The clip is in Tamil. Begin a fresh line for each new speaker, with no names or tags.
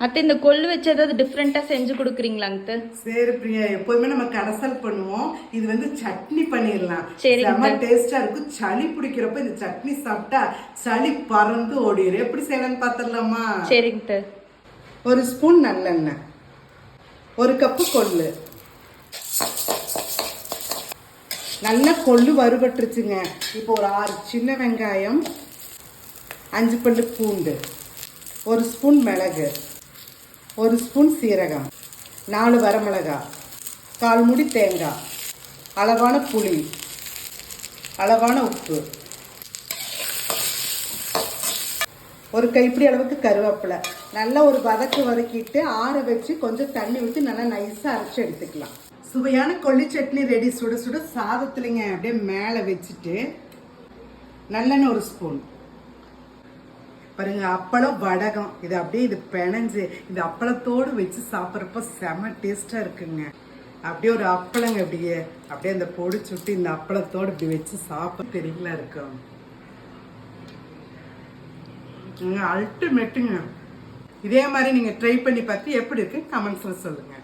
அத்தை இந்த கொள்ளு வச்சு ஏதாவது டிஃப்ரெண்டா செஞ்சு கொடுக்குறீங்களாங்க?
சரி பிரியா, எப்போதுமே நம்ம கடைசல் பண்ணுவோம். இது வந்து சட்னி பண்ணிடலாம்.
சரி,
செம டேஸ்டா இருக்கும். சளி பிடிக்கிறப்ப இந்த சட்னி சாப்பிட்டா சளி பறந்து ஓடிடும். எப்படி செய்யலாம்னு பார்த்துடலாமா?
சரிங்க.
ஒரு ஸ்பூன் நல்லெண்ணெய், ஒரு கப்பு கொள்ளு. நல்லா கொள்ளு வறுபட்டுருச்சுங்க. இப்போ ஒரு 6 சின்ன வெங்காயம், 5 பல்லு பூண்டு, ஒரு ஸ்பூன் மிளகு, ஒரு ஸ்பூன் சீரகம், 4 வரமிளகாய், 1/4 மூடி தேங்காய், அளவான புளி, அளவான உப்பு, ஒரு கைப்பிடி அளவுக்கு கருவேப்பிலை. நல்லா ஒரு வதக்கிட்டு ஆற வச்சு கொஞ்சம் தண்ணி ஊற்றி நல்லா நைஸாக அரைச்சி எடுத்துக்கலாம். சுவையான கொள்ளு சட்னி ரெடி. சுட சுட சாதத்துலங்க அப்படியே மேலே வச்சுட்டு நல்லெண்ணெய் ஒரு ஸ்பூன். பாருங்க, அப்பளம் வடகம். இது அப்படியே இது பிணைஞ்சு இந்த அப்பளத்தோடு வச்சு சாப்பிட்றப்ப செம டேஸ்டாக இருக்குங்க. அப்படியே ஒரு அப்பளங்க அப்படியே அந்த பொடி சுட்டு இந்த அப்பளத்தோடு இப்படி வச்சு சாப்பிட தெரியல இருக்கும். அல்டிமேட்டுங்க. இதே மாதிரி நீங்கள் ட்ரை பண்ணி பார்த்து எப்படி இருக்கு கமெண்ட்ஸில் சொல்லுங்கள்.